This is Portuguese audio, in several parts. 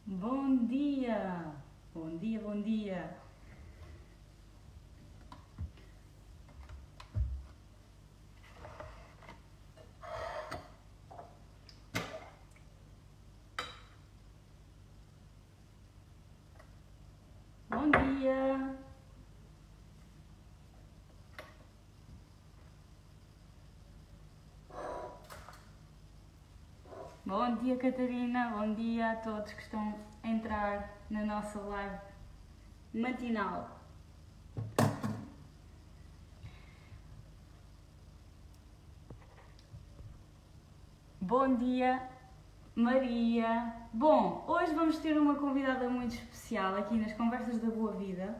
Bom dia! Bom dia, bom dia! Bom dia! Bom dia, Catarina! Bom dia a todos que estão a entrar na nossa live matinal. Bom dia, Maria! Bom, hoje vamos ter uma convidada muito especial aqui nas Conversas da Boa Vida.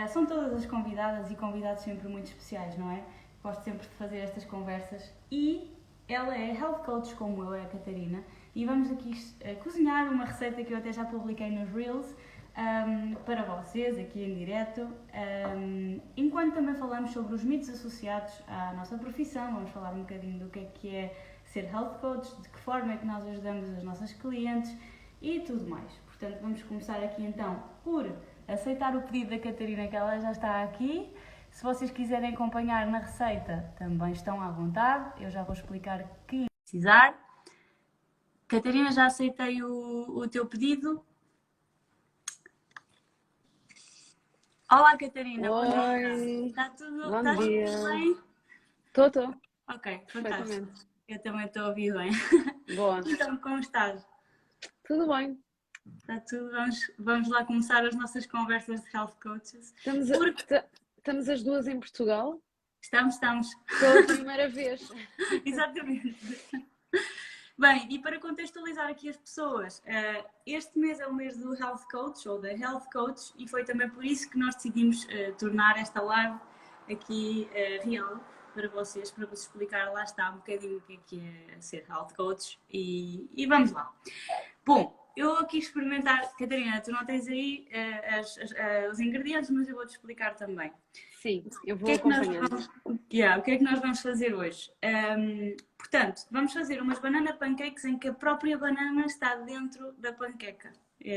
São todas as convidadas e convidados sempre muito especiais, não é? Gosto sempre de fazer estas conversas e ela é health coach como eu, é a Catarina, e vamos aqui cozinhar uma receita que eu até já publiquei nos Reels para vocês, aqui em direto, enquanto também falamos sobre os mitos associados à nossa profissão, vamos falar um bocadinho do que é ser health coach, de que forma é que nós ajudamos as nossas clientes e tudo mais. Portanto, vamos começar aqui então por aceitar o pedido da Catarina, que ela já está aqui. Se vocês quiserem acompanhar na receita, também estão à vontade. Eu já vou explicar o que precisar. Catarina, já aceitei o teu pedido. Olá, Catarina. Oi, Bom dia. Está tudo, bom estás dia. tudo bem? Estou, Ok, fantástico. perfeitamente. Eu também estou a ouvir bem. Boa, Então, como estás? tudo bem. Está tudo. Vamos lá começar as nossas conversas de health coaches. Estamos, Porque estamos as duas em Portugal estamos. pela primeira vez. Exatamente. Bem, e para contextualizar aqui as pessoas, este mês é o mês do Health Coach ou da Health Coach e foi também por isso que nós decidimos tornar esta live aqui real para vocês, para vos explicar, lá está, um bocadinho o que é ser Health Coach e vamos lá. Bom, eu aqui experimentar, Catarina, tu não tens aí os ingredientes, mas eu vou-te explicar também. Sim, eu O que vou é que nós acompanhando. vamos, o que é que nós vamos fazer hoje? Portanto, vamos fazer umas banana pancakes em que a própria banana está dentro da panqueca.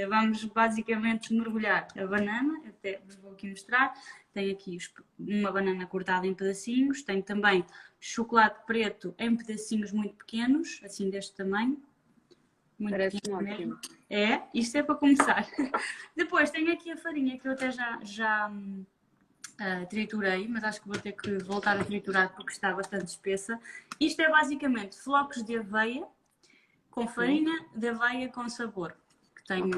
Vamos basicamente mergulhar a banana, até vos vou aqui mostrar. Tenho aqui uma banana cortada em pedacinhos, tenho também chocolate preto em pedacinhos muito pequenos, assim deste tamanho. Muito Parece-me pequeno mesmo. ótimo. Isto é para começar. Depois tenho aqui a farinha que eu até já triturei, mas acho que vou ter que voltar a triturar porque está bastante espessa. Isto é basicamente flocos de aveia com farinha de aveia com sabor, que tenho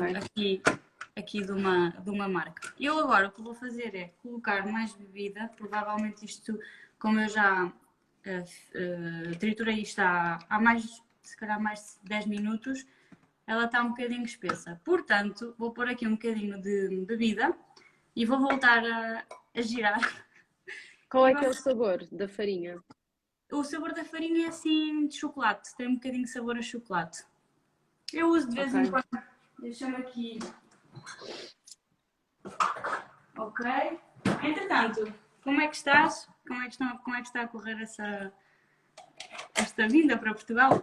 aqui de uma marca. Eu agora o que vou fazer é colocar mais bebida, provavelmente isto, como eu já triturei isto há mais, se calhar mais de 10 minutos, ela está um bocadinho espessa. Portanto, vou pôr aqui um bocadinho de bebida e vou voltar a girar. Qual é que é o sabor da farinha? O sabor da farinha é assim de chocolate, tem um bocadinho de sabor a chocolate. Eu uso de vez em Ok. quando. Deixa-me aqui. Ok. Entretanto, como é que estás? Como é que está a correr esta vinda para Portugal?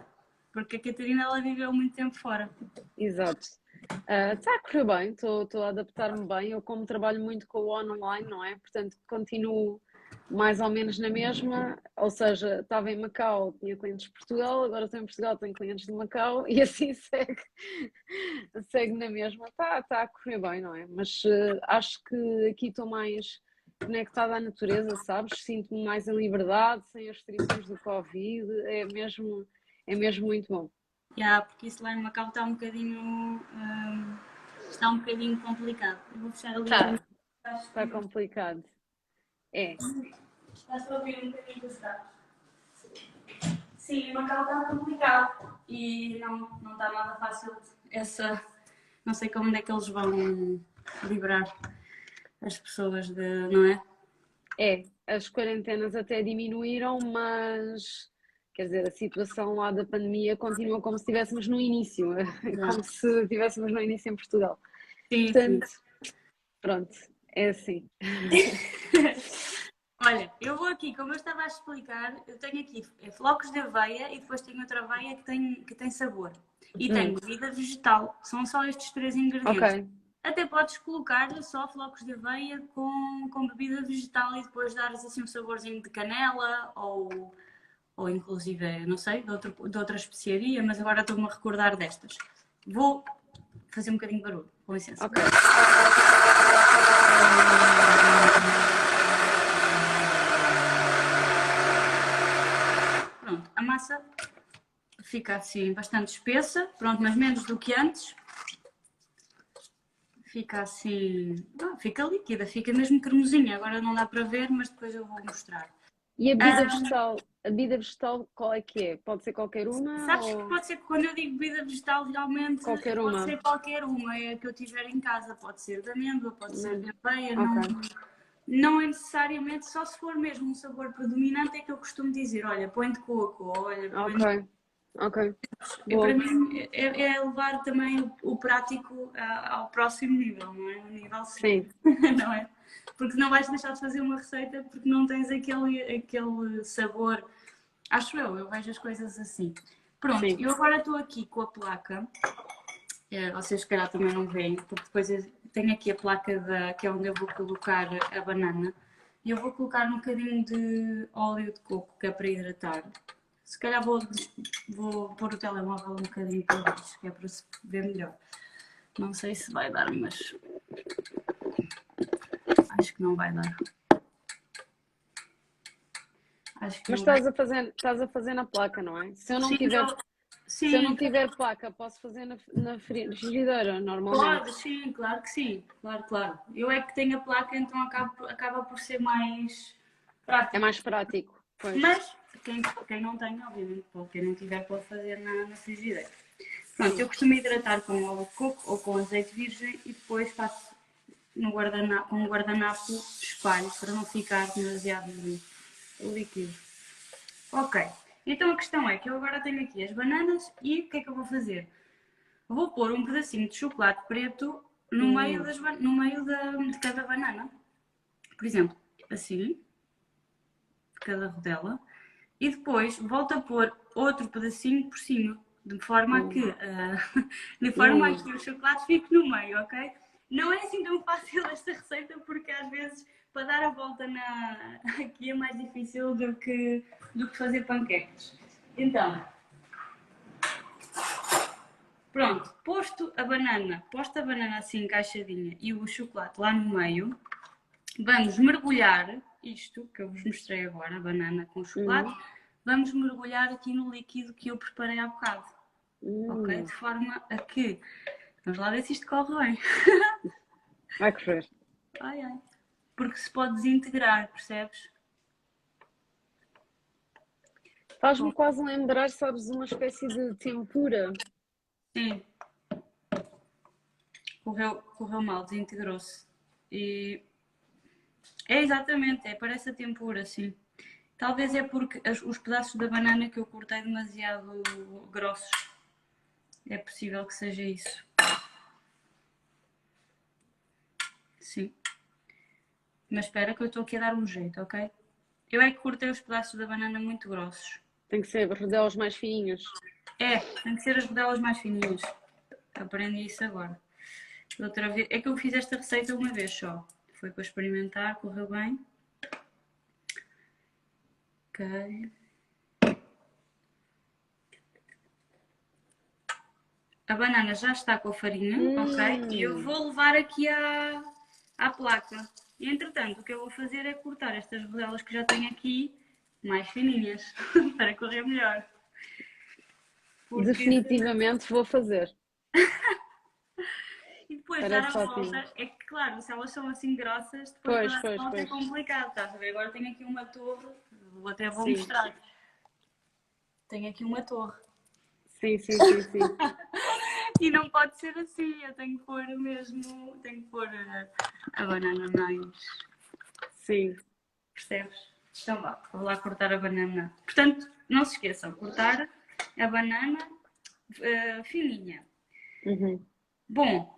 Porque a Catarina ela viveu muito tempo fora. Exato. Está a correr bem, estou a adaptar-me bem. Eu, como trabalho muito com o online, não é? Portanto, continuo mais ou menos na mesma. Ou seja, estava em Macau, tinha clientes de Portugal, agora estou em Portugal, tenho clientes de Macau e assim segue na mesma. Está a correr bem, não é? Mas acho que aqui estou mais conectada à natureza, sabes? Sinto-me mais em liberdade, sem as restrições do Covid. É mesmo muito bom. Porque isso lá em Macau está um bocadinho complicado. Eu vou fechar ali a janela. Está complicado. É, Estás a ouvir um bocadinho que está? Sim, Macau está complicado e não está nada fácil não sei como é que eles vão liberar as pessoas não é? as quarentenas até diminuíram, mas quer dizer, a situação lá da pandemia continua como se estivéssemos no início, como se estivéssemos no início em Portugal. Sim, sim. Portanto, pronto, é assim. Olha, eu vou aqui, como eu estava a explicar, eu tenho aqui flocos de aveia e depois tenho outra aveia que tem sabor. e tem bebida vegetal. São só estes três ingredientes. Ok. Até podes colocar só flocos de aveia com bebida vegetal e depois dares assim um saborzinho de canela ou inclusive, não sei, de outra especiaria, mas agora estou-me a recordar destas. Vou fazer um bocadinho de barulho, com licença. Ok. Pronto, a massa fica assim bastante espessa, pronto, mas menos do que antes. Fica assim, fica líquida, fica mesmo cremosinha. Agora não dá para ver, mas depois eu vou mostrar. E a bebida vegetal qual é que é? Pode ser qualquer uma Sabes que ou pode ser que quando eu digo bebida vegetal, realmente qualquer pode uma? ser qualquer uma, é a que eu tiver em casa. Pode ser de amêndoa, pode ser Não. de aveia, Ok. não é necessariamente, só se for mesmo um sabor predominante, é que eu costumo dizer, olha, põe de coco, olha, põe de... Ok. Ok. E para Boa. mim é levar também o prático ao próximo nível, não é? O nível Sim. seguinte, não é? Porque não vais deixar de fazer uma receita porque não tens aquele sabor. Acho eu vejo as coisas assim. Pronto, Sim. eu agora estou aqui com a placa. Vocês se calhar também não veem, porque depois eu tenho aqui a placa que é onde eu vou colocar a banana. E eu vou colocar um bocadinho de óleo de coco, que é para hidratar. Se calhar vou pôr o telemóvel um bocadinho para baixo, que é para se ver melhor. Não sei se vai dar, mas acho que não vai dar. Acho que Mas não vai. estás a fazer na placa, não é? Se eu não Sim, tiver, se eu sim, não tiver placa, posso fazer na frigideira, normalmente. pode, sim, claro que sim. Claro, claro. Eu é que tenho a placa, então acaba por ser mais É prático. mais prático. Pois. Mas quem não tem, obviamente, quem não tiver pode fazer na frigideira. Pronto, eu costumo hidratar com óleo de coco ou com azeite virgem e depois faço com um guardanapo espalho para não ficar demasiado líquido. Ok, então a questão é que eu agora tenho aqui as bananas e o que é que eu vou fazer? Vou pôr um pedacinho de chocolate preto no meio, de cada banana. Por exemplo, assim, de cada rodela. E depois volto a pôr outro pedacinho por cima, de forma a que, Hum. de forma a Hum. que o chocolate fique no meio, ok? Não é assim tão fácil esta receita porque às vezes para dar a volta aqui é mais difícil do que fazer panquecas. Então, pronto, posta a banana assim encaixadinha e o chocolate lá no meio, vamos mergulhar isto que eu vos mostrei agora, a banana com chocolate, vamos mergulhar aqui no líquido que eu preparei há bocado. Ok? De forma a que. Vamos lá ver se isto corre bem. Vai correr. Ai, ai. Porque se pode desintegrar, percebes? Faz-me quase lembrar, sabes, uma espécie de tempura. Sim. Correu mal, desintegrou-se. E é exatamente, parece a tempura, sim. Talvez é porque os pedaços da banana que eu cortei demasiado grossos. É possível que seja isso. Sim. Mas espera que eu estou aqui a dar um jeito, ok? Eu é que cortei os pedaços da banana muito grossos. Tem que ser rodelos mais fininhos. Tem que ser as rodelas mais fininhas. Aprendi isso agora. Outra vez. É que eu fiz esta receita uma vez só. Foi para experimentar, correu bem. Ok. A banana já está com a farinha, ok? E eu vou levar aqui à placa. E entretanto, o que eu vou fazer é cortar estas rodelas que já tenho aqui mais fininhas para correr melhor. Porque Definitivamente vou fazer. E depois dar a Parece ótimo. volta, é que claro, se elas são assim grossas, depois Pois, dar a pois, volta é pois. complicado, estás a ver? Agora tenho aqui uma torre, até vou Sim. mostrar. Tenho aqui uma torre. Sim, sim, sim, sim. E não pode ser assim, eu tenho que pôr a banana mais. Sim. Percebes? Então vá, vou lá cortar a banana. Portanto, não se esqueçam, cortar a banana fininha. Bom,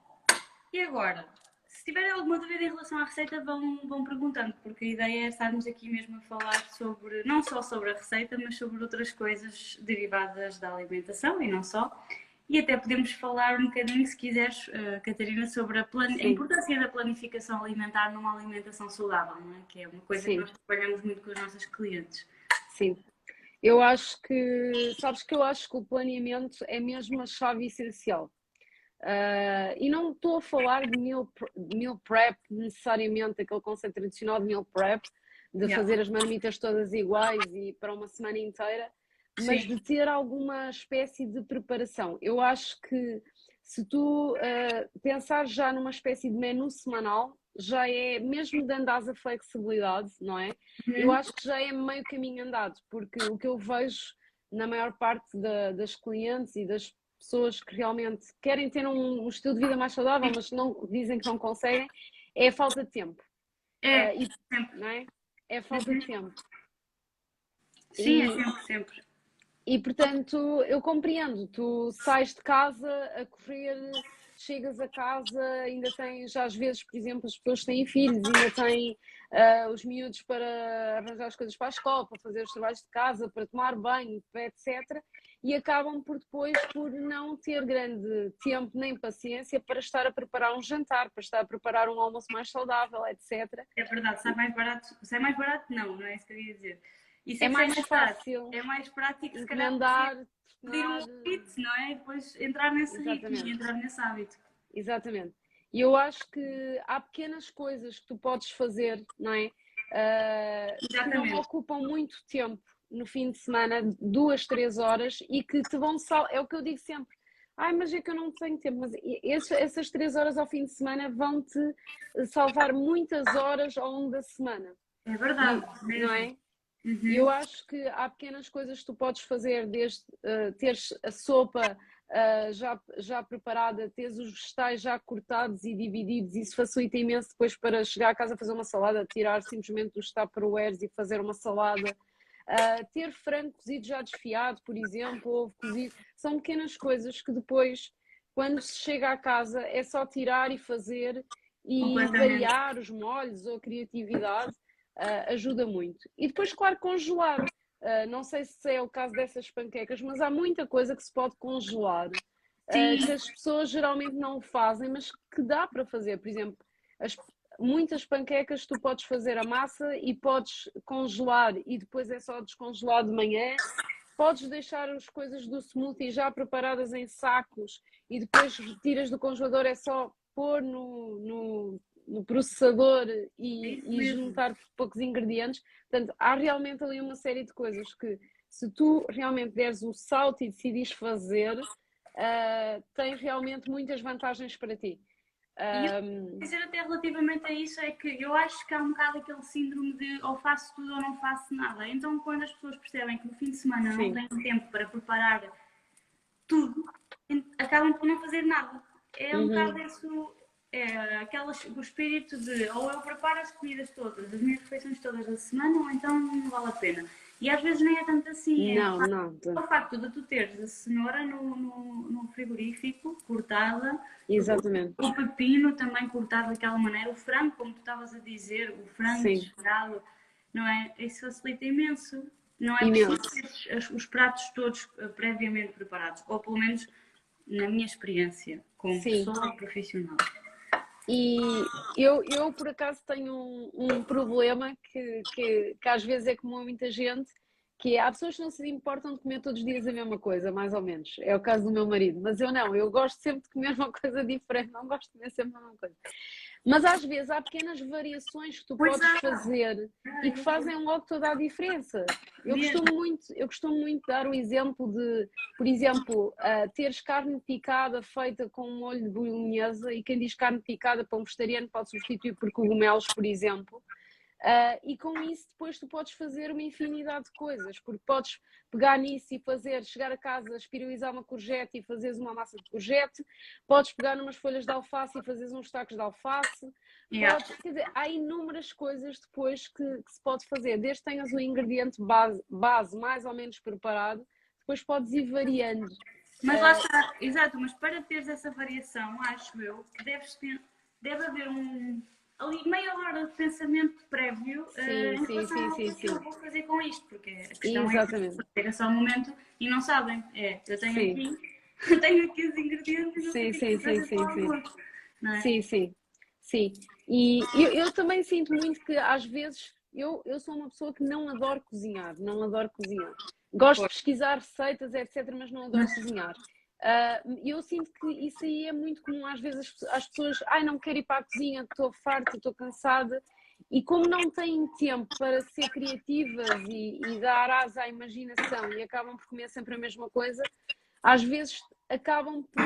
e agora? Se tiverem alguma dúvida em relação à receita, vão perguntando, porque a ideia é estarmos aqui mesmo a falar sobre, não só sobre a receita, mas sobre outras coisas derivadas da alimentação e não só. E até podemos falar um bocadinho, se quiseres, Catarina, sobre a Sim, importância da planificação alimentar numa alimentação saudável, não é? Que é uma coisa que sim, nós trabalhamos muito com os nossos clientes. sim. Eu acho que, sabes que eu acho que o planeamento é mesmo a chave essencial. E não estou a falar de meal prep, necessariamente, aquele conceito tradicional de meal prep, de Yeah. fazer as marmitas todas iguais e para uma semana inteira, mas Sim, de ter alguma espécie de preparação. Eu acho que se tu pensar já numa espécie de menu semanal, já é, mesmo dando asa flexibilidade, não é? Eu uhum. acho que já é meio caminho andado, porque o que eu vejo na maior parte das clientes e das pessoas que realmente querem ter um estilo de vida mais saudável, mas não dizem que não conseguem, é a falta de tempo. É, E, sempre. não é? É a falta de Uhum. tempo. Sim, é E, sempre, sempre. e portanto, eu compreendo, tu sais de casa a correr, chegas a casa, ainda tens, às vezes, por exemplo, as pessoas que têm filhos, ainda têm os miúdos para arranjar as coisas para a escola, para fazer os trabalhos de casa, para tomar banho, etc. E acabam por depois por não ter grande tempo nem paciência para estar a preparar um jantar, para estar a preparar um almoço mais saudável, etc. É verdade, sai mais barato não, não é isso que eu ia dizer. Isso é É que sai mais mais barato. fácil É mais prático, se calhar, encomendar, pedir um telefonar, Uber Eats, não é? E depois entrar nesse ritmo e exatamente. entrar nesse hábito. Exatamente. E eu acho que há pequenas coisas que tu podes fazer, não é? Que não Exatamente. ocupam muito tempo no fim de semana, 2, 3 horas, e que te vão é o que eu digo sempre. Ai, mas é que eu não tenho tempo, mas essas 3 horas ao fim de semana vão-te salvar muitas horas ao longo da semana. É verdade, E, não mesmo. é? E eu Uhum. acho que há pequenas coisas que tu podes fazer, desde teres a sopa já preparada, teres os vegetais já cortados e divididos, isso facilita imenso depois para chegar a casa fazer uma salada, tirar simplesmente dos tupperwares e fazer uma salada. Ter frango cozido já desfiado, por exemplo, ovo cozido, são pequenas coisas que depois, quando se chega à casa, é só tirar e fazer e Completamente. variar os molhos ou a criatividade ajuda muito. E depois, claro, congelar. Não sei se é o caso dessas panquecas, mas há muita coisa que se pode congelar, Sim, que as pessoas geralmente não fazem, mas que dá para fazer. Por exemplo, as, muitas panquecas tu podes fazer a massa e podes congelar e depois é só descongelar de manhã. Podes deixar as coisas do smoothie já preparadas em sacos e depois retiras do congelador, é só pôr no processador é isso e mesmo. juntar poucos ingredientes. Portanto, há realmente ali uma série de coisas que, se tu realmente deres o salto e decidires fazer, tem realmente muitas vantagens para ti. E eu Um, dizer até relativamente a isso é que eu acho que há um bocado aquele síndrome de ou faço tudo ou não faço nada. Então, quando as pessoas percebem que no fim de semana não sim, têm tempo para preparar tudo, acabam por não fazer nada. É um uhum, bocado isso, o espírito de ou eu preparo as comidas todas, as minhas refeições todas da semana, ou então não vale a pena. E às vezes nem é tanto assim, é não, nada, o facto de tu teres a cenoura no frigorífico, cortada, exatamente, o pepino também cortado daquela maneira, o frango, como tu estavas a dizer, o frango sim, desfiado, não é? Isso facilita imenso. Não é preciso imenso. ter os pratos todos previamente preparados, ou pelo menos na minha experiência, como Sim, pessoa profissional. e eu por acaso tenho um problema que às vezes é comum a muita gente, que é, há pessoas que não se importam de comer todos os dias a mesma coisa, mais ou menos. É o caso do meu marido, mas eu não, eu gosto sempre de comer uma coisa diferente, não gosto de comer sempre a mesma coisa. Mas às vezes há pequenas variações que tu Pois podes há, fazer e que fazem logo toda a diferença. mesmo. Eu costumo muito dar o exemplo de, por exemplo, teres carne picada feita com um molho de bolonhesa, e quem diz carne picada para um vegetariano pode substituir por cogumelos, por exemplo. E com isso depois tu podes fazer uma infinidade de coisas, porque podes pegar nisso e fazer, chegar a casa, espiralizar uma courgette e fazeres uma massa de courgette, podes pegar numas folhas de alface e fazeres uns tacos de alface, Yeah. podes, quer dizer, há inúmeras coisas depois que se pode fazer, desde que tenhas o ingrediente base mais ou menos preparado, depois podes ir variando. Mas lá está, exato, mas para teres essa variação, acho eu, que deve haver ali meia hora de pensamento prévio Sim, em sim, relação sim, ao que sim, é que eu sim. vou fazer com isto, porque a questão é que Exatamente. chega só um momento e não sabem. É, eu tenho Sim, aqui. tenho aqui os ingredientes, não sei Sim, o que é sim, que sim, fazer para o sim, sim. almoço, não é? Sim, sim, sim. E eu também sinto muito que às vezes eu sou uma pessoa que não adoro cozinhar, não adoro cozinhar. Gosto de Pois. pesquisar receitas, etc., mas não adoro Mas, cozinhar. Eu sinto que isso aí é muito comum às vezes as pessoas, ai, não quero ir para a cozinha, estou farta, estou cansada. E como não têm tempo para ser criativas e dar asa à imaginação e acabam por comer sempre a mesma coisa, às vezes acabam por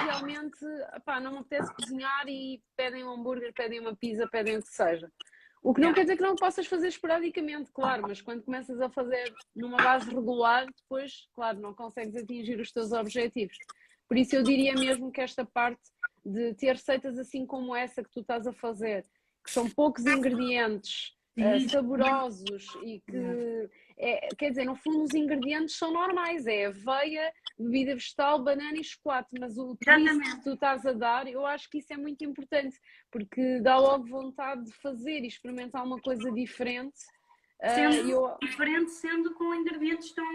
realmente, pá, não me apetece cozinhar e pedem um hambúrguer, pedem uma pizza, pedem o que seja. O que não yeah. quer dizer que não possas fazer esporadicamente, claro, mas quando começas a fazer numa base regular, depois, claro, não consegues atingir os teus objetivos. Por isso eu diria mesmo que esta parte de ter receitas assim como essa que tu estás a fazer, que são poucos ingredientes, Sim, saborosos e yeah. que, quer dizer, no fundo os ingredientes são normais, é aveia, bebida vegetal, banana e chocolate, mas o twist que Exatamente. tu estás a dar, eu acho que isso é muito importante, porque dá logo vontade de fazer e experimentar uma coisa diferente. Sendo Eu, diferente, sendo com ingredientes que estão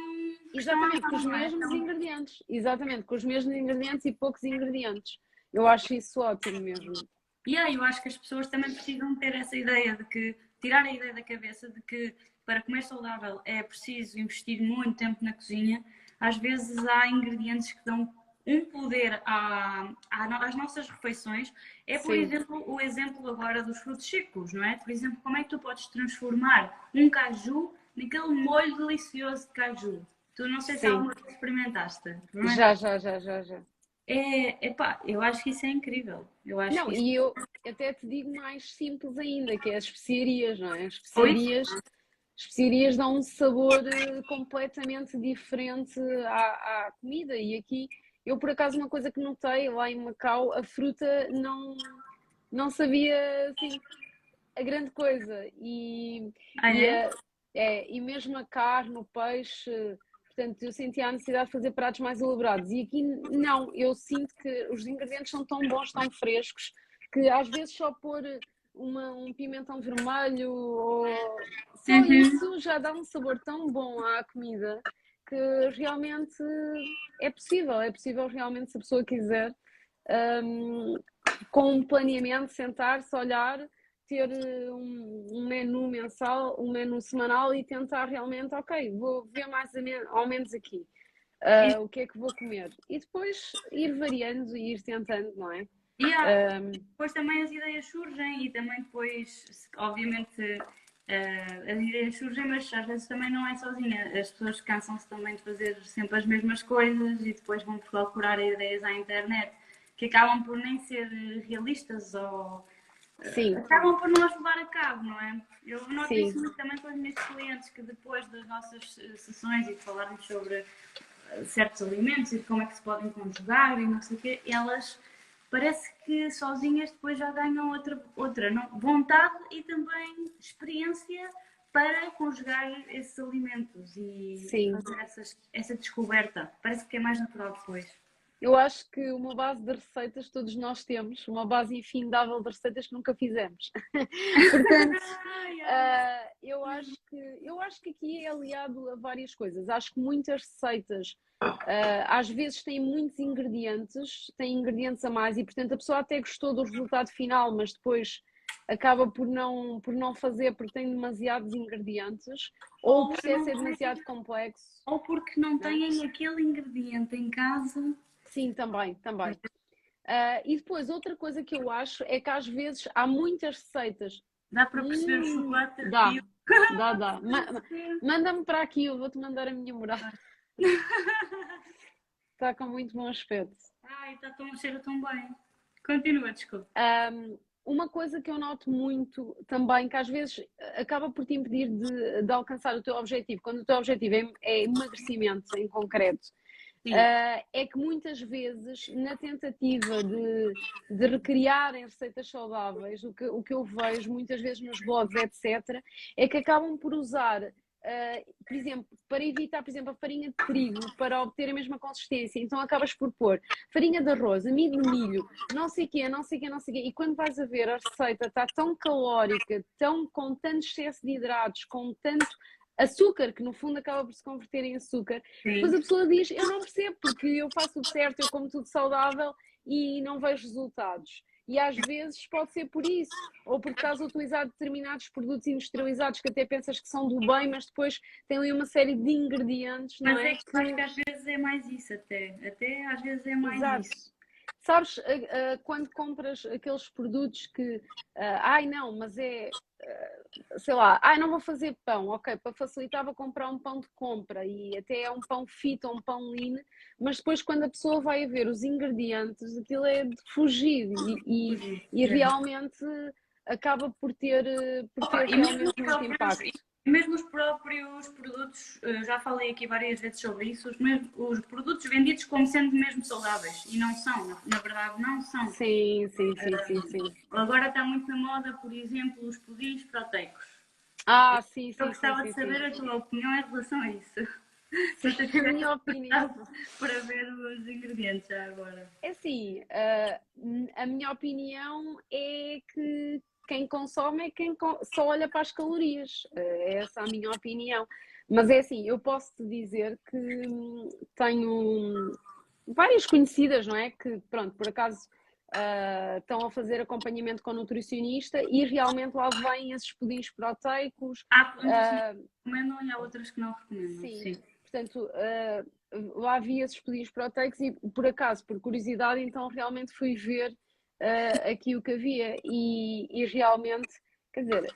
à exatamente, com mão, os não é? mesmos Então, ingredientes, exatamente, com os mesmos ingredientes e poucos ingredientes. Eu acho isso ótimo mesmo. e aí eu acho que as pessoas também precisam ter essa ideia de que, tirar a ideia da cabeça de que para comer saudável é preciso investir muito tempo na cozinha. Às vezes há ingredientes que dão um poder às nossas refeições. É, por Sim, exemplo, o exemplo agora dos frutos secos, não é? Por exemplo, como é que tu podes transformar um caju naquele molho delicioso de caju? Tu não sei se sim. alguma vez experimentaste. Já, Experimentaste. já, já, já, já. Epá, eu acho que isso é incrível. Eu acho Não, que isso. e eu até te digo mais simples ainda, que é as especiarias, não é? Oi? Especiarias dão um sabor completamente diferente à comida. E aqui, eu por acaso, uma coisa que notei lá em Macau, a fruta não sabia assim a grande coisa. Ah, E, é? a- e mesmo a carne, o peixe, portanto, eu sentia a necessidade de fazer pratos mais elaborados. E aqui não, eu sinto que os ingredientes são tão bons, tão frescos, que às vezes só pôr um pimentão vermelho ou só Uhum. isso já dá um sabor tão bom à comida que realmente é possível realmente se a pessoa quiser. hum, com um planeamento, sentar-se, olhar, ter um menu mensal, um menu semanal e tentar realmente, ok, vou ver mais ou menos aqui E, o que é que vou comer. E depois ir variando e ir tentando, não é? depois também as ideias surgem e também depois, obviamente, as ideias surgem, mas às vezes também não é sozinha. As pessoas cansam-se também de fazer sempre as mesmas coisas e depois vão procurar ideias à internet que acabam por nem ser realistas ou Sim, acabam por não as levar a cabo, não é? Eu noto isso sim, muito também com as minhas clientes que depois das nossas sessões e de falarmos sobre certos alimentos e de como é que se podem conjugar e não sei o quê, elas parece que sozinhas depois já ganham outra não, vontade e também experiência para conjugar esses alimentos e sim. fazer essa descoberta. Parece que é mais natural depois. Eu acho que uma base de receitas todos nós temos, uma base infindável de receitas que nunca fizemos. Portanto, Ai, ai. eu acho que aqui é aliado a várias coisas. Acho que muitas receitas às vezes têm ingredientes a mais e, portanto, a pessoa até gostou do resultado final, mas depois acaba por não fazer porque tem demasiados ingredientes ou o Ou, processo não é têm, demasiado complexo, ou porque não não é? têm aquele ingrediente em casa. Sim, também, também. E depois, outra coisa que eu acho é que às vezes há muitas receitas. Dá para perceber o chocolate Dá, arrepio. dá. Manda-me para aqui, eu vou-te mandar a minha morada. Está com muito bom aspecto. Ai, está tão, cheira tão bem. Continua, desculpa. Uma coisa que eu noto muito também, que às vezes acaba por te impedir de alcançar o teu objetivo, quando o teu objetivo é emagrecimento em concreto, Sim. é que muitas vezes, na tentativa de recriarem receitas saudáveis, o que eu vejo muitas vezes nos blogs, etc., é que acabam por usar, por exemplo, para evitar, por exemplo, a farinha de trigo, para obter a mesma consistência, então acabas por pôr farinha de arroz, amido de milho, não sei o quê, não sei o quê, não sei o quê, e quando vais a ver a receita está tão calórica, com tanto excesso de hidratos, com tanto açúcar, que no fundo acaba por se converter em açúcar. Depois Sim. a pessoa diz, eu não percebo porque eu faço tudo certo, eu como tudo saudável e não vejo resultados. E às vezes pode ser por isso, ou porque estás a utilizar determinados produtos industrializados que até pensas que são do bem, mas depois tem ali uma série de ingredientes, não Mas é é? que eu acho que às vezes é mais isso até. Até às vezes é mais Exato. isso. Sabes, quando compras aqueles produtos que, ai não, mas sei lá, ai não vou fazer pão, ok, para facilitar vou comprar um pão de compra e até é um pão fit ou um pão lean, mas depois quando a pessoa vai a ver os ingredientes, aquilo é de fugir e É. realmente acaba por ter Opa, e mesmo realmente muito impacto. os próprios produtos, já falei aqui várias vezes sobre isso, os produtos vendidos como sendo mesmo saudáveis e não são, na verdade não são. Sim, sim, sim, sim, sim. Agora está muito na moda, por exemplo, os pudins proteicos. Ah, sim, Eu sim, sim, gostava de sim, sim. saber a tua opinião em relação a isso. Sim, Se tu a tivesse minha opinião. para ver os ingredientes já agora. É assim, a minha opinião é que quem consome é quem só olha para as calorias. É essa a minha opinião. Mas é assim, eu posso te dizer que tenho várias conhecidas, não é? Que, pronto, por acaso estão a fazer acompanhamento com nutricionista e realmente lá vêm esses pudins proteicos. Há produtos que ah, recomendam e há outras que não recomendam. sim, Sim. portanto, lá havia esses pedidos proteicos e por acaso, por curiosidade, então realmente fui ver aqui o que havia e realmente, quer dizer,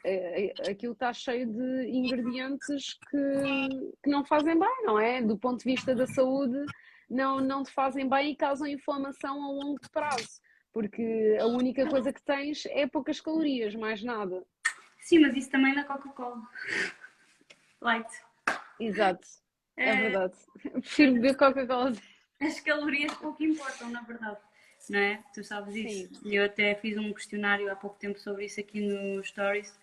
aquilo está cheio de ingredientes que não fazem bem, não é? Do ponto de vista da saúde, não te fazem bem e causam inflamação a longo prazo, porque a única coisa que tens é poucas calorias, mais nada. Sim, mas isso também na Coca-Cola. Light. Exato, é É, verdade. Prefiro beber Coca-Cola. as calorias pouco importam, na verdade. Não é? Tu sabes isso. Sim. Eu até fiz um questionário há pouco tempo sobre isso aqui no Stories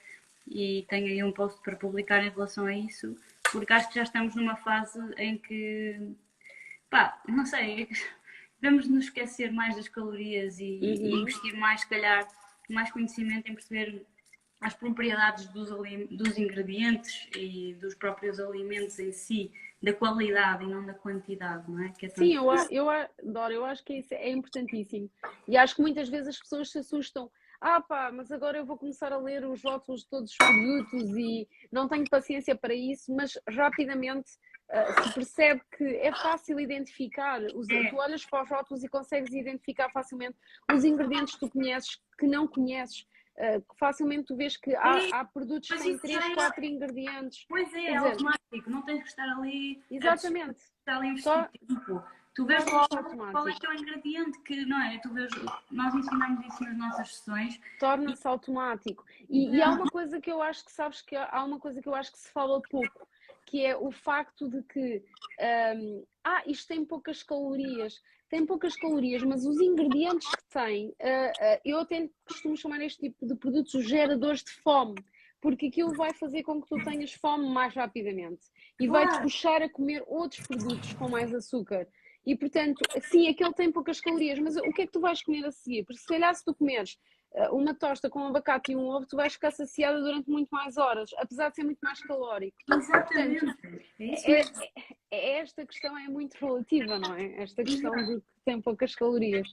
e tenho aí um post para publicar em relação a isso, porque acho que já estamos numa fase em que, pá, não sei, devemos nos esquecer mais das calorias e Uhum. investir mais, se calhar, mais conhecimento em perceber as propriedades dos ingredientes e dos próprios alimentos em si, da qualidade e não da quantidade, não é? Que é tão Sim, difícil. Dora, eu acho que isso é importantíssimo. E acho que muitas vezes as pessoas se assustam. Ah, pá, mas agora eu vou começar a ler os rótulos de todos os produtos e não tenho paciência para isso, mas rapidamente se percebe que é fácil identificar. Tu É, olhas para os rótulos e consegues identificar facilmente os ingredientes que tu conheces, que não conheces. Facilmente tu vês que é, há produtos que mas têm isso já 3, é, 4 ingredientes. pois é, Quer é dizer, automático, não tens que estar ali exatamente. estar ali a investir Tor- tempo. Tu vês Torna-se logo qual é que automático. é o ingrediente que, não é? Tu vês, nós ensinamos isso nas nossas sessões e Torna-se automático. E há uma coisa que eu acho que sabes que há uma coisa que eu acho que se fala pouco, que é o facto de que isto tem poucas calorias. Tem poucas calorias, mas os ingredientes que tem, eu até costumo chamar este tipo de produtos os geradores de fome, porque aquilo vai fazer com que tu tenhas fome mais rapidamente e vai-te claro, puxar a comer outros produtos com mais açúcar. E portanto, sim, aquele tem poucas calorias, mas o que é que tu vais comer a seguir? Porque se calhar se tu comeres uma tosta com um abacate e um ovo, tu vais ficar saciada durante muito mais horas, apesar de ser muito mais calórico. Portanto, exatamente, é isso é, mesmo. esta questão é muito relativa, não é? Esta questão de que tem poucas calorias.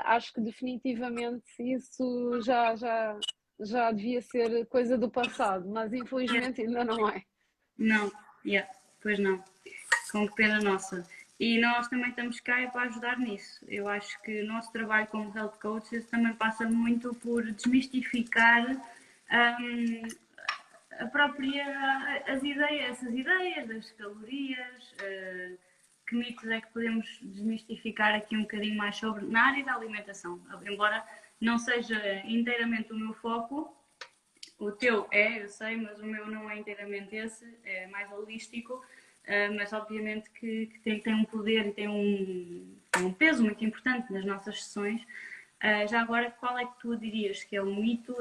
Acho que definitivamente isso já devia ser coisa do passado, mas infelizmente ainda não é. Não, yeah, pois não. Com que pena nossa. E nós também estamos cá para ajudar nisso. Eu acho que o nosso trabalho como health coaches também passa muito por desmistificar a própria, as ideias, essas ideias das calorias, que mitos é que podemos desmistificar aqui um bocadinho mais sobre na área da alimentação. Embora não seja inteiramente o meu foco, o teu é, eu sei, mas o meu não é inteiramente esse, é mais holístico, mas obviamente que tem um poder e tem um peso muito importante nas nossas sessões. Já agora, qual é que tu dirias que é um mito,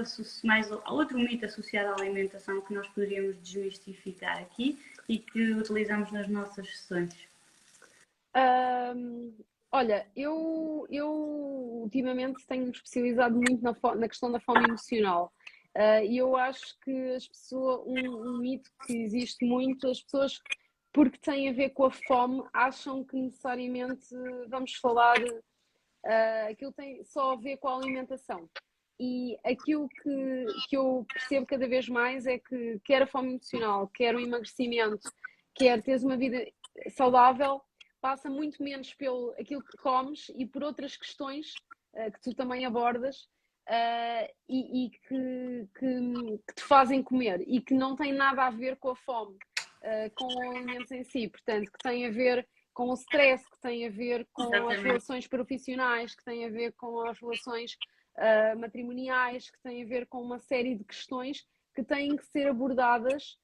mais outro mito associado à alimentação que nós poderíamos desmistificar aqui e que utilizamos nas nossas sessões? Olha, eu ultimamente tenho me especializado muito na questão da fome emocional. E eu acho que as pessoas, um mito que existe muito, as pessoas, porque tem a ver com a fome, acham que necessariamente vamos falar, aquilo tem só a ver com a alimentação. E aquilo que eu percebo cada vez mais é que quer a fome emocional, quer o emagrecimento, quer teres uma vida saudável, passa muito menos pelo aquilo que comes e por outras questões que tu também abordas e que te fazem comer e que não têm nada a ver com a fome, com os alimentos em si, portanto, que têm a ver com o stress, que têm a ver com as Exatamente. relações profissionais, que têm a ver com as relações matrimoniais, que têm a ver com uma série de questões que têm que ser abordadas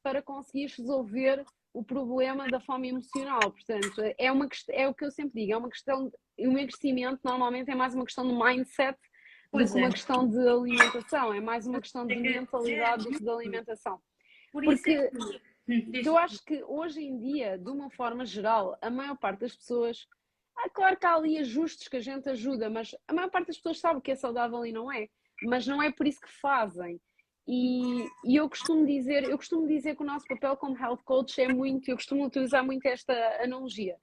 para conseguir resolver o problema da fome emocional. Portanto, é o que eu sempre digo, é uma questão, o emagrecimento normalmente é mais uma questão de mindset do Pois que é. uma questão de alimentação, é mais uma questão É de que, mentalidade do que de alimentação. por isso é Porque diz. eu acho que hoje em dia, de uma forma geral, a maior parte das pessoas, claro que há ali ajustes que a gente ajuda, mas a maior parte das pessoas sabe que é saudável e não é, mas não é por isso que fazem. E eu costumo dizer que o nosso papel como health coach é muito, eu costumo utilizar muito esta analogia,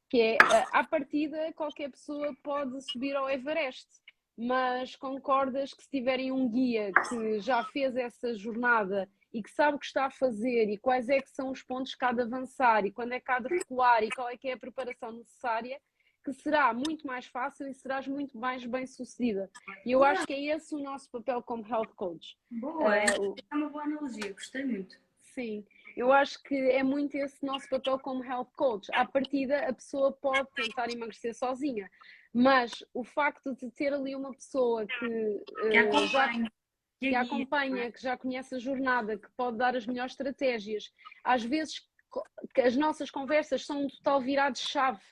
que é, à partida, qualquer pessoa pode subir ao Everest, mas concordas que se tiverem um guia que já fez essa jornada e que sabe o que está a fazer e quais é que são os pontos que há de avançar e quando é que há de recuar e qual é que é a preparação necessária, que será muito mais fácil e serás muito mais bem-sucedida. E eu acho que é esse o nosso papel como health coach. Boa, é uma boa analogia, gostei muito. Sim, eu acho que é muito esse nosso papel como health coach. À partida, a pessoa pode tentar emagrecer sozinha, mas o facto de ter ali uma pessoa Que já acompanhe, que que a a guia. acompanha, que já conhece a jornada, que pode dar as melhores estratégias, às vezes que as nossas conversas são um total virado de chave,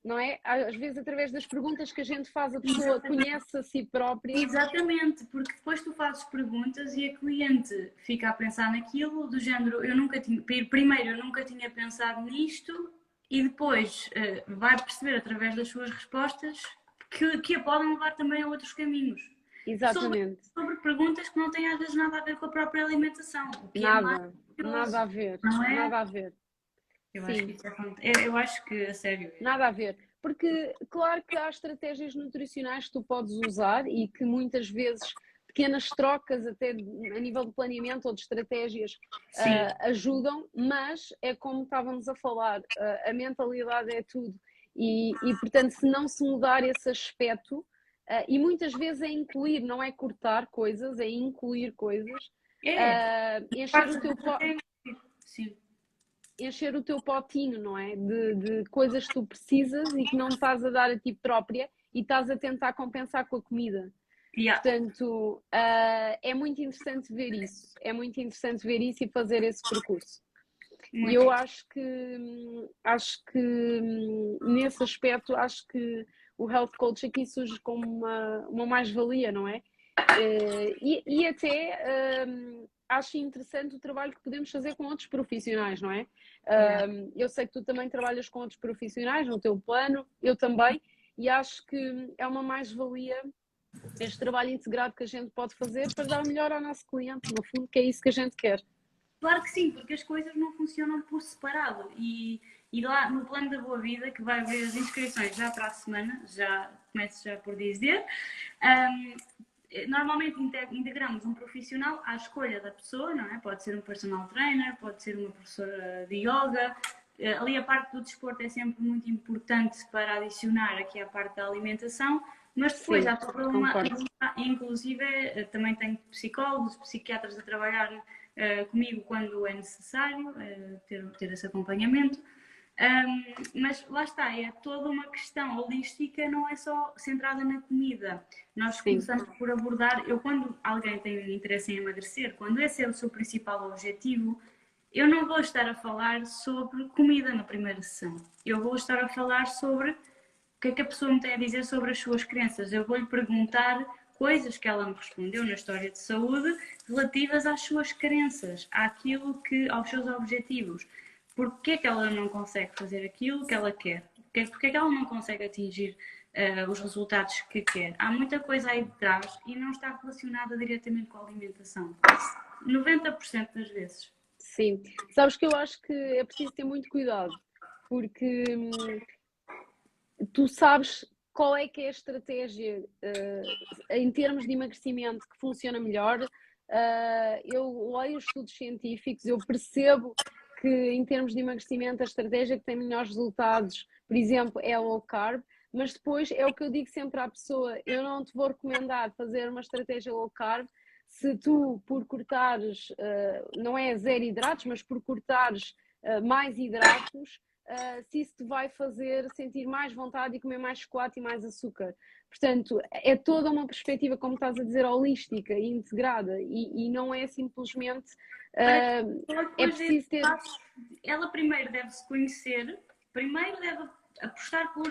não é? Às vezes, através das perguntas que a gente faz, a pessoa Exatamente. conhece a si própria. Exatamente, porque depois tu fazes perguntas e a cliente fica a pensar naquilo, do género, eu nunca tinha, primeiro eu nunca tinha pensado nisto, e depois vai perceber através das suas respostas que a podem levar também a outros caminhos. Sobre, Exatamente. sobre perguntas que não têm às vezes nada a ver com a própria alimentação, o que é mais Nada, nada a curioso, ver, não é? nada a ver. Eu acho que Sim, isso é eu acho que, a sério, nada a ver. Porque, claro que há estratégias nutricionais que tu podes usar e que muitas vezes pequenas trocas, até a nível de planeamento ou de estratégias, sim, ajudam, mas é como estávamos a falar, a mentalidade é tudo. Portanto, se não se mudar esse aspecto, e muitas vezes é incluir, não é cortar coisas, é incluir coisas, é, encher parte o teu sim. encher o teu potinho, não é? De coisas que tu precisas e que não estás a dar a ti própria e estás a tentar compensar com a comida. Yeah. Portanto, é muito interessante ver isso. É muito interessante ver isso e fazer esse percurso. E Muito eu interessante. acho que nesse aspecto, acho que o health coach aqui surge como uma mais-valia, não é? E até acho interessante o trabalho que podemos fazer com outros profissionais, não é? Yeah. Eu sei que tu também trabalhas com outros profissionais no teu plano, eu também, e acho que é uma mais-valia este trabalho integrado que a gente pode fazer para dar o melhor ao nosso cliente, no fundo, que é isso que a gente quer. Claro que sim, porque as coisas não funcionam por separado. E lá no plano da Boa Vida, que vai haver as inscrições já para a semana, já começo já por dizer, normalmente integramos um profissional à escolha da pessoa, não é? Pode ser um personal trainer, pode ser uma professora de yoga. Ali a parte do desporto é sempre muito importante para adicionar aqui a parte da alimentação, mas depois Sim, há toda concordo. inclusive também tenho psicólogos, psiquiatras a trabalhar comigo quando é necessário ter esse acompanhamento. Mas lá está, é toda uma questão holística, não é só centrada na comida. Nós Sim, começamos por abordar, eu quando alguém tem interesse em emagrecer, quando esse é o seu principal objetivo, eu não vou estar a falar sobre comida na primeira sessão. Eu vou estar a falar sobre o que é que a pessoa me tem a dizer sobre as suas crenças. Eu vou-lhe perguntar coisas que ela me respondeu na história de saúde relativas às suas crenças, àquilo que, aos seus objetivos. Porque é que ela não consegue fazer aquilo que ela quer? Porque é que ela não consegue atingir os resultados que quer. Há muita coisa aí de trás e não está relacionada diretamente com a alimentação. 90% das vezes. Sim. Sabes que eu acho que é preciso ter muito cuidado, porque tu sabes qual é que é a estratégia em termos de emagrecimento que funciona melhor. Eu leio os estudos científicos, eu percebo que em termos de emagrecimento a estratégia que tem melhores resultados, por exemplo, é a low carb, mas depois é o que eu digo sempre à pessoa, eu não te vou recomendar fazer uma estratégia low carb se tu, por cortares, não é zero hidratos, mas por cortares mais hidratos, se isso te vai fazer sentir mais vontade e comer mais chocolate e mais açúcar. Portanto, é toda uma perspectiva, como estás a dizer, holística e integrada e não é simplesmente. É preciso ter. Ela primeiro deve se conhecer, primeiro deve apostar por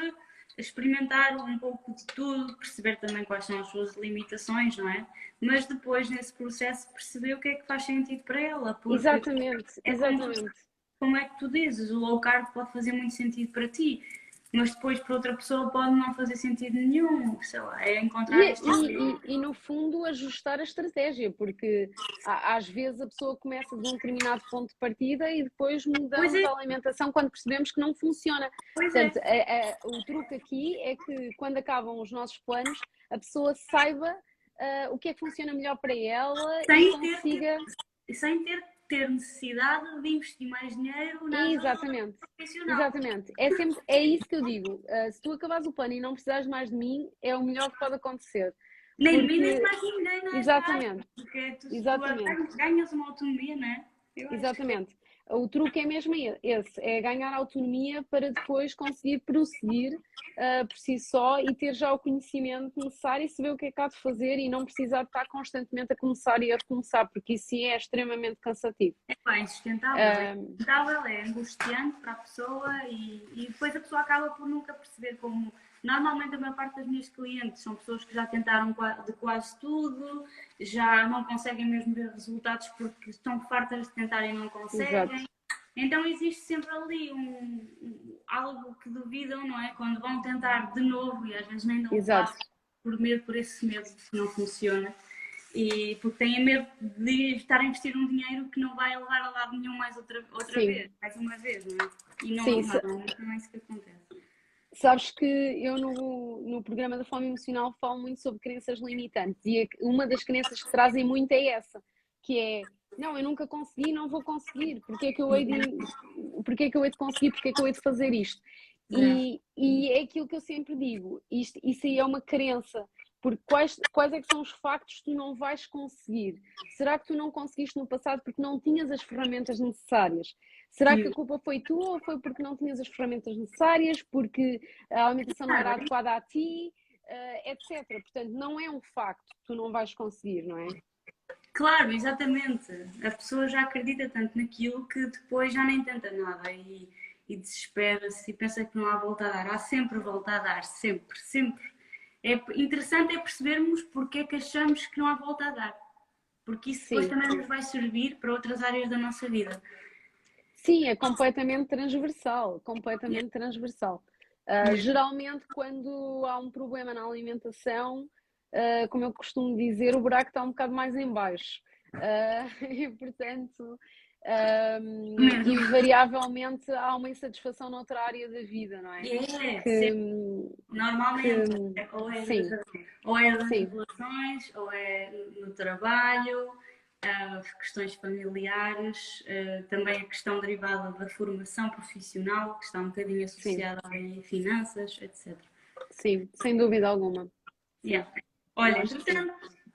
experimentar um pouco de tudo, perceber também quais são as suas limitações, não é? Mas depois, nesse processo, perceber o que é que faz sentido para ela. Exatamente, exatamente. Como é que tu dizes, o low carb pode fazer muito sentido para ti, mas depois para outra pessoa pode não fazer sentido nenhum, sei lá, é encontrar e no fundo ajustar a estratégia, porque às vezes a pessoa começa de um determinado ponto de partida e depois mudamos a alimentação quando percebemos que não funciona. Portanto, o truque aqui é que quando acabam os nossos planos, a pessoa saiba o que é que funciona melhor para ela e consiga... Sem ter necessidade de investir mais dinheiro na Exatamente. profissional. Exatamente. É isso que eu digo. Se tu acabares o plano e não precisares mais de mim, é o melhor que pode acontecer. Nem de mim, nem de mais ninguém, não é? Exatamente. Porque tu Exatamente. ganhas uma autonomia, não é? Exatamente. O truque é mesmo esse, é ganhar autonomia para depois conseguir prosseguir por si só e ter já o conhecimento necessário e saber o que é que há de fazer e não precisar de estar constantemente a começar e a recomeçar, porque isso sim é extremamente cansativo. É insustentável, é angustiante para a pessoa e depois a pessoa acaba por nunca perceber como... Normalmente a maior parte das minhas clientes são pessoas que já tentaram de quase tudo, já não conseguem mesmo ver resultados porque estão fartas de tentar e não conseguem. Exato. Então existe sempre ali algo que duvidam, não é? Quando vão tentar de novo e às vezes nem dão o passo por esse medo de que não funciona. E porque têm medo de estar a investir um dinheiro que não vai levar a lado nenhum mais outra vez, mais uma vez, não é? E não é isso que acontece. Sabes que eu no programa da fome emocional falo muito sobre crenças limitantes e uma das crenças que trazem muito é essa, que é, não, eu nunca consegui, não vou conseguir, porque é que eu hei de conseguir, porque é que eu hei de fazer isto? E é aquilo que eu sempre digo, isso aí é uma crença, porque quais é que são os factos que tu não vais conseguir? Será que tu não conseguiste no passado porque não tinhas as ferramentas necessárias? Será que a culpa foi tua ou foi porque não tinhas as ferramentas necessárias, porque a alimentação não era adequada a ti, etc. Portanto, não é um facto que tu não vais conseguir, não é? Claro, exatamente. A pessoa já acredita tanto naquilo que depois já nem tenta nada e desespera-se e pensa que não há volta a dar. Há sempre volta a dar, sempre, sempre. É interessante percebermos porque é que achamos que não há volta a dar. Porque isso depois também nos vai servir para outras áreas da nossa vida. Sim, é completamente transversal, completamente transversal. Geralmente, quando há um problema na alimentação, como eu costumo dizer, o buraco está um bocado mais em baixo. E, portanto, invariavelmente há uma insatisfação noutra área da vida, não é? Normalmente, ou é das relações, ou é no trabalho, questões familiares, também a questão derivada da formação profissional, que está um bocadinho associada a finanças, etc. Sim, sem dúvida alguma. Olha,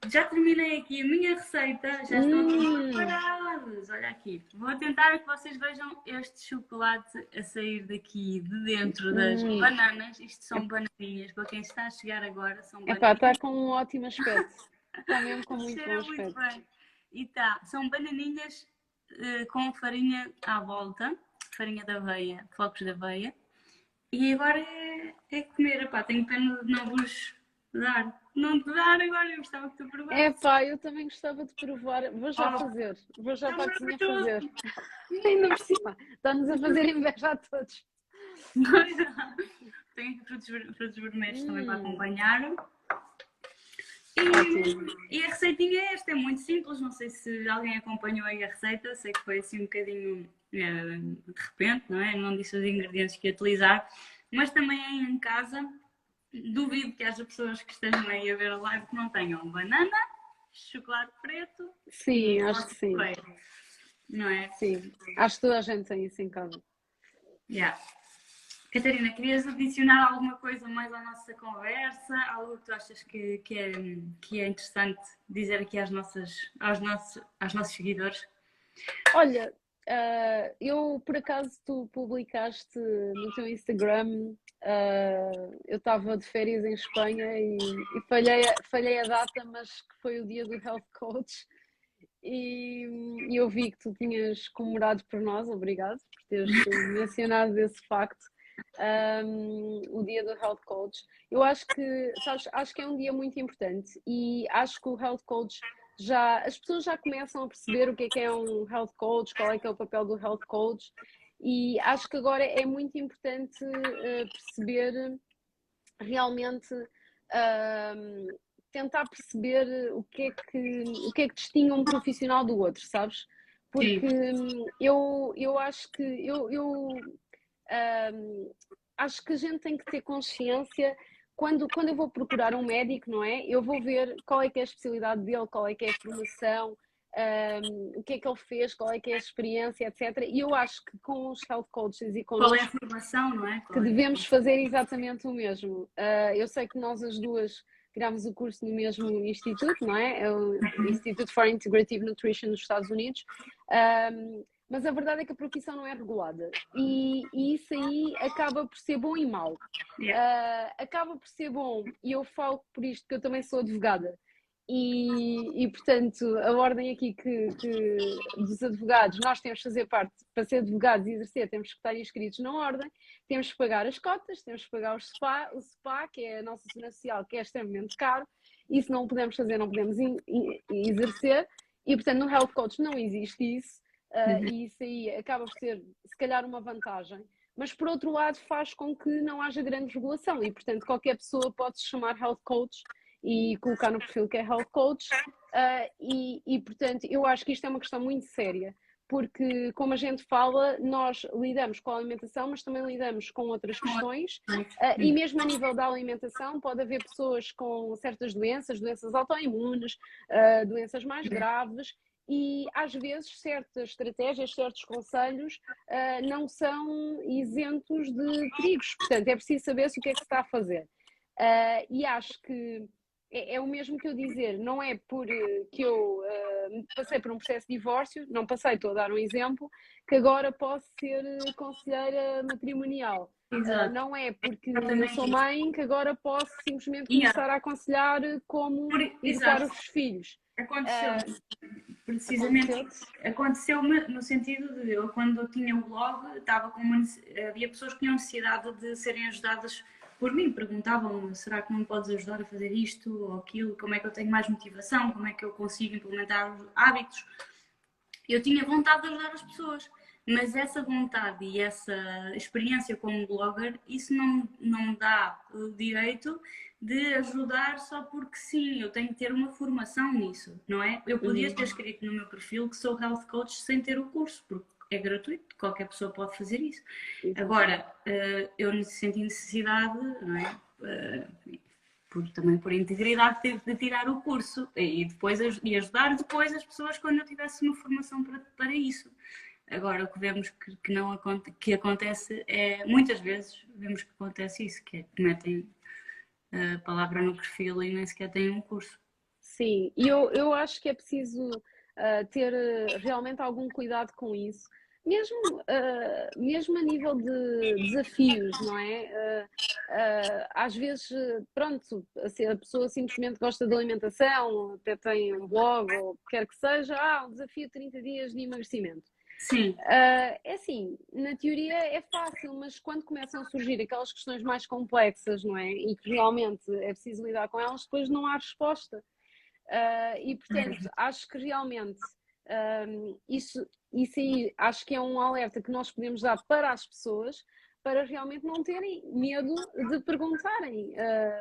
já terminei aqui a minha receita, já estão preparados. Olha aqui, vou tentar que vocês vejam este chocolate a sair daqui de dentro das bananas. Isto são bananinhas, para quem está a chegar agora, são bananinhas. Está com um ótimo aspecto. Está mesmo com muito bom aspecto. Muito bem. São bananinhas com farinha à volta, farinha de aveia, flocos de aveia. E agora é comer. Tenho pena de não vos dar. Não te dar agora, eu gostava que tu provasses. Eu também gostava de provar. Vou já fazer. Vou já para a cozinha fazer. Ainda por cima. Está-nos a fazer inveja a todos. tem frutos vermelhos também para acompanhar. E a receitinha é esta, é muito simples, não sei se alguém acompanhou aí a receita, sei que foi assim um bocadinho de repente, não é? Não disse os ingredientes que ia utilizar, mas também aí em casa, duvido que haja pessoas que estejam aí a ver a live que não tenham banana, chocolate preto Sim, acho que sim. Não é? Sim, acho que toda a gente tem isso em casa. Yeah. Catarina, querias adicionar alguma coisa mais à nossa conversa? Algo que tu achas que é interessante dizer aqui aos nossos seguidores? Olha, eu por acaso tu publicaste no teu Instagram, eu estava de férias em Espanha e falhei a data, mas que foi o dia do Health Coach e eu vi que tu tinhas comemorado por nós, obrigado por teres mencionado esse facto. O dia do Health Coach. Eu acho que, sabes, acho que é um dia muito importante e acho que o Health Coach as pessoas já começam a perceber o que é um Health Coach, qual é que é o papel do Health Coach e acho que agora é muito importante perceber realmente tentar perceber o que é que distingue um profissional do outro, sabes? Porque eu acho que acho que a gente tem que ter consciência quando eu vou procurar um médico, não é? Eu vou ver qual é que é a especialidade dele, qual é que é a formação, o que é que ele fez, qual é que é a experiência, etc. E eu acho que com os health coaches e Qual é a connosco formação, não é? que devemos fazer exatamente o mesmo. Eu sei que nós as duas tirámos o curso no mesmo instituto, não é? É o Institute for Integrative Nutrition nos Estados Unidos. Mas a verdade é que a profissão não é regulada e isso aí acaba por ser bom e mau. Acaba por ser bom, e eu falo por isto que eu também sou advogada, portanto, a ordem aqui dos advogados, nós temos que fazer parte, para ser advogados e exercer, temos que estar inscritos na ordem, temos que pagar as cotas, temos que pagar o SPA, que é a nossa segurança social, que é extremamente caro, e se não o podemos fazer, não podemos exercer, e portanto no Health Coach não existe isso, e isso aí acaba por ser, se calhar, uma vantagem. Mas, por outro lado, faz com que não haja grande regulação e, portanto, qualquer pessoa pode se chamar Health Coach e colocar no perfil que é Health Coach. Portanto, eu acho que isto é uma questão muito séria, porque, como a gente fala, nós lidamos com a alimentação, mas também lidamos com outras questões. E mesmo a nível da alimentação, pode haver pessoas com certas doenças autoimunes, doenças mais graves, e às vezes certas estratégias, certos conselhos não são isentos de perigos. Portanto, é preciso saber se o que é que se está a fazer. E acho que é o mesmo que eu dizer, não é por que eu passei por um processo de divórcio, não passei, estou a dar um exemplo, que agora posso ser conselheira matrimonial. Não é porque eu sou mãe que agora posso simplesmente começar a aconselhar como educar os filhos. Precisamente aconteceu-me no sentido de eu, quando eu tinha o blog, havia pessoas que tinham necessidade de serem ajudadas por mim, perguntavam-me, será que não me podes ajudar a fazer isto ou aquilo, como é que eu tenho mais motivação, como é que eu consigo implementar os hábitos. Eu tinha vontade de ajudar as pessoas, mas essa vontade e essa experiência como blogger, isso não me dá o direito de ajudar só porque sim, eu tenho que ter uma formação nisso, não é? Eu podia ter escrito no meu perfil que sou health coach sem ter o curso, porque é gratuito, qualquer pessoa pode fazer isso. Agora, eu senti necessidade, não é? Também por integridade, tive de tirar o curso e depois ajudar depois as pessoas quando eu tivesse uma formação para isso. Agora, o que vemos que acontece é, muitas vezes, vemos que acontece isso, que é que metem a palavra no perfil e nem sequer têm um curso. Sim, e eu acho que é preciso ter realmente algum cuidado com isso, mesmo a nível de desafios, não é? Às vezes, pronto, a pessoa simplesmente gosta de alimentação, até tem um blog ou o que quer que seja, um desafio de 30 dias de emagrecimento. Sim. É assim, na teoria é fácil, mas quando começam a surgir aquelas questões mais complexas, não é? E que realmente é preciso lidar com elas, depois não há resposta. Portanto, acho que realmente isso aí acho que é um alerta que nós podemos dar para as pessoas, para realmente não terem medo de perguntarem.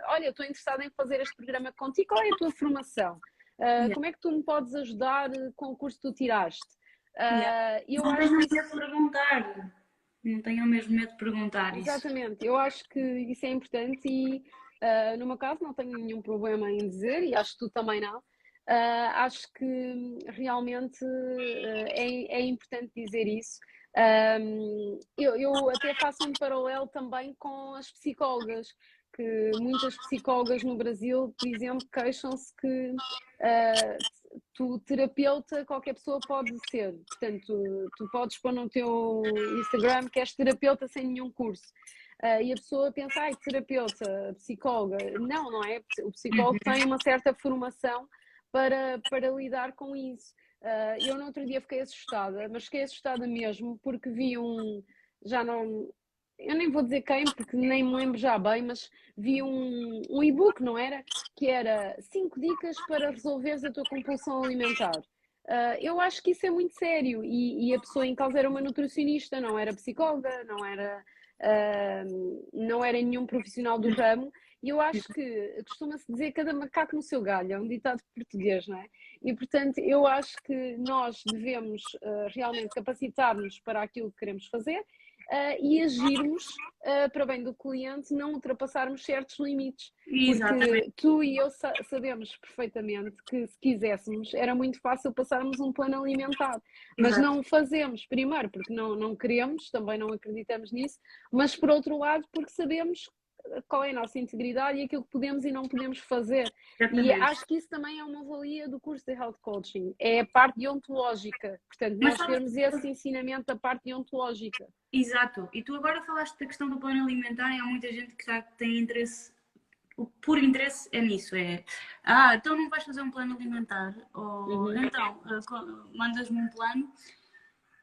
Olha, eu estou interessada em fazer este programa contigo, qual é a tua formação? Yeah. Como é que tu me podes ajudar com o curso que tu tiraste? Yeah. Eu Não acho tenham que medo de perguntar. Não tenham mesmo medo de perguntar isso. exatamente, eu acho que isso é importante e no meu caso não tenho nenhum problema em dizer e acho que tu também não. Acho que realmente é importante dizer isso. Eu até faço um paralelo também com as psicólogas, que muitas psicólogas no Brasil, por exemplo, queixam-se que tu, terapeuta, qualquer pessoa pode ser. Portanto, tu podes pôr no teu Instagram que és terapeuta sem nenhum curso. E a pessoa pensa, ai, terapeuta, psicóloga. Não, não é? O psicólogo tem uma certa formação para lidar com isso. Eu no outro dia fiquei assustada, mas fiquei assustada mesmo porque vi já não, eu nem vou dizer quem, porque nem me lembro já bem, mas vi um e-book, não era? Que era 5 dicas para resolveres a tua compulsão alimentar. Eu acho que isso é muito sério e a pessoa em causa era uma nutricionista, não era psicóloga, não era nenhum profissional do ramo. E eu acho que costuma-se dizer cada macaco no seu galho, é um ditado português, não é? E portanto, eu acho que nós devemos realmente capacitar-nos para aquilo que queremos fazer e agirmos para bem do cliente, não ultrapassarmos certos limites. Exatamente. Porque tu e eu sabemos perfeitamente que se quiséssemos era muito fácil passarmos um plano alimentar, mas Exato. não o fazemos, primeiro porque não queremos, também não acreditamos nisso, mas por outro lado porque sabemos qual é a nossa integridade e aquilo que podemos e não podemos fazer. E Exatamente. acho que isso também é uma valia do curso de Health Coaching, é a parte deontológica, portanto Mas nós sabes, termos esse ensinamento da parte deontológica. exato. E tu agora falaste da questão do plano alimentar e há muita gente que já tem interesse, o puro interesse é nisso, então não vais fazer um plano alimentar, ou Uhum, então mandas-me um plano.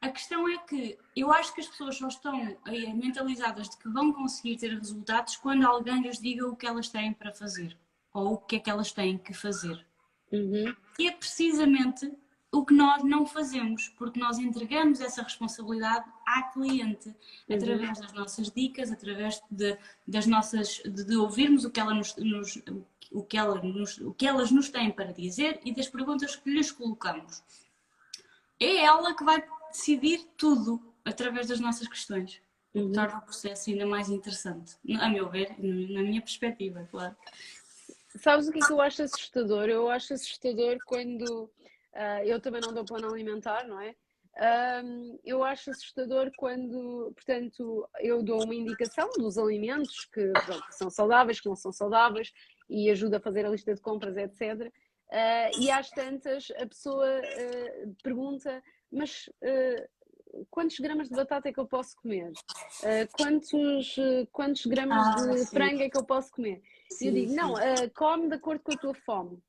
A questão é que eu acho que as pessoas só estão mentalizadas de que vão conseguir ter resultados quando alguém lhes diga o que elas têm para fazer, ou o que é que elas têm que fazer. uhum, E é precisamente o que nós não fazemos, porque nós entregamos essa responsabilidade à cliente uhum, através das nossas dicas, através das nossas, de ouvirmos o que, ela o que elas nos têm para dizer e das perguntas que lhes colocamos. É ela que vai decidir tudo através das nossas questões, o que uhum. torna o processo ainda mais interessante, a meu ver, na minha perspectiva, claro. Sabes o que é que eu acho assustador? Eu acho assustador quando eu também não dou plano alimentar, não é? Eu acho assustador quando, portanto, eu dou uma indicação dos alimentos que, pronto, que são saudáveis, que não são saudáveis e ajuda a fazer a lista de compras, etc. E às tantas a pessoa pergunta, mas quantos gramas de batata é que eu posso comer? Quantos gramas de Sim, frango é que eu posso comer? E eu sim, digo, sim. não, come de acordo com a tua fome.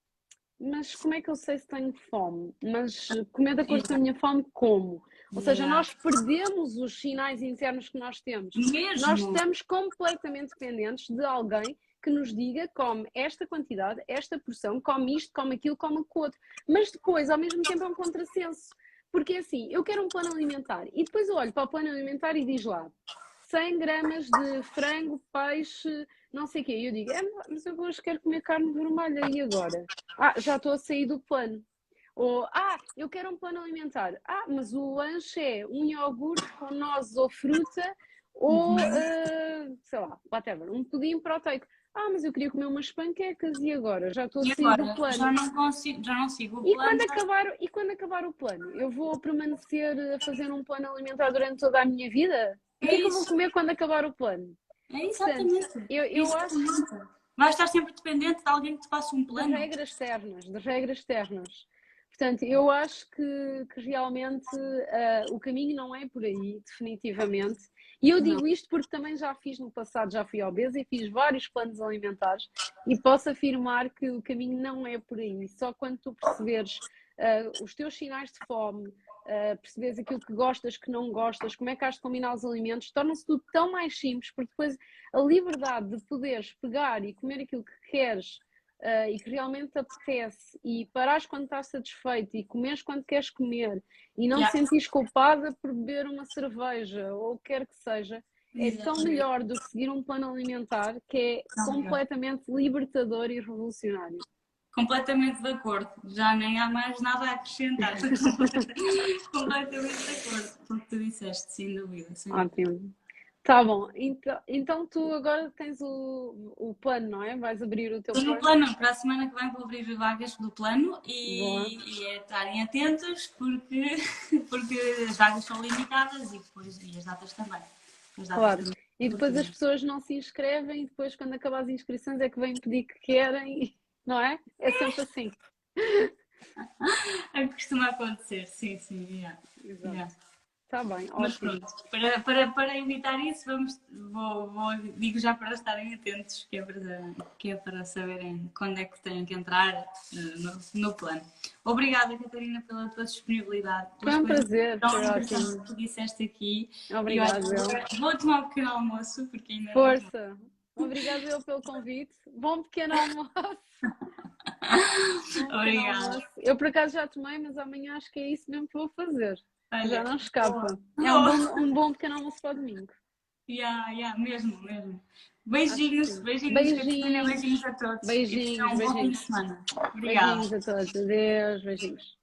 Mas como é que eu sei se tenho fome? Mas comer de acordo com a minha fome, como? Ou seja, Yeah. nós perdemos os sinais internos que nós temos. Nós Mesmo. estamos completamente dependentes de alguém que nos diga come esta quantidade, esta porção, come isto, come aquilo, come o outro. Mas depois, ao mesmo tempo, é um contrassenso. Porque é assim, eu quero um plano alimentar e depois eu olho para o plano alimentar e diz lá 100 gramas de frango, peixe, não sei o quê. E eu digo, mas eu hoje quero comer carne vermelha, e agora? Já estou a sair do plano. Ou, eu quero um plano alimentar. Mas o lanche é um iogurte com nozes ou fruta, ou, sei lá, whatever, um pudim proteico. Mas eu queria comer umas panquecas, e agora? Já estou a E sair do agora? Já plano. não consigo, já não sigo o E plano. quando acabar o plano? Eu vou permanecer a fazer um plano alimentar durante toda a minha vida? O É que é que eu vou isso. comer quando acabar o plano? É Portanto, exatamente. eu acho Exatamente. Vais estar sempre dependente de alguém que te faça um de plano. regras externas, de regras externas. Portanto, eu acho que realmente o caminho não é por aí, definitivamente. E eu Não. digo isto porque também já fiz no passado, já fui obesa e fiz vários planos alimentares e posso afirmar que o caminho não é por aí. Só quando tu perceberes os teus sinais de fome, perceberes aquilo que gostas, que não gostas, como é que has de combinar os alimentos, torna-se tudo tão mais simples, porque depois a liberdade de poderes pegar e comer aquilo que queres e que realmente te apetece e parares quando estás satisfeito e comeres quando queres comer e não te Yeah. sentires culpada por beber uma cerveja ou o que quer que seja, é tão Exatamente. melhor do que seguir um plano alimentar que é Não, melhor. completamente libertador e revolucionário. Completamente de acordo. Já nem há mais nada a acrescentar. Estou completamente de acordo com o que tu disseste, sem dúvida. Sem dúvida. Ótimo. Tá bom. Então tu agora tens o plano, não é? Vais abrir o teu Estou no plano? plano, para a semana que vem vou abrir vagas do plano Boa. e é estarem atentos porque as vagas são limitadas e depois e as datas também. As datas Claro. também. E depois as pessoas não se inscrevem e depois quando acabam as inscrições é que vêm pedir que querem, não é? É sempre assim. É o que costuma acontecer, sim, sim. Yeah. Exato. Yeah. Tá bem, Mas ótimo. pronto, para evitar isso, digo já para estarem atentos, que é para saberem quando é que têm que entrar no plano. Obrigada, Catarina, pela tua disponibilidade, Foi pelas um coisas prazer, tão foi interessantes ótimo. que tu disseste aqui. E olha, Obrigada, eu. vou tomar um pequeno almoço, porque ainda não tomei. Força. Obrigada eu pelo convite. Bom pequeno almoço. Bom pequeno Obrigada. almoço. Eu por acaso já tomei, mas amanhã acho que é isso mesmo que vou fazer. Olha, Já não boa. escapa. É Boa. um bom pequeno almoço para o domingo. Mesmo, mesmo. Acho que Beijinhos, sim. beijinhos, Catarina, Beijinhos. beijinhos a todos. E tenham Beijinhos, um bom fim de beijinhos. semana. Obrigada. Beijinhos a todos. Adeus, beijinhos.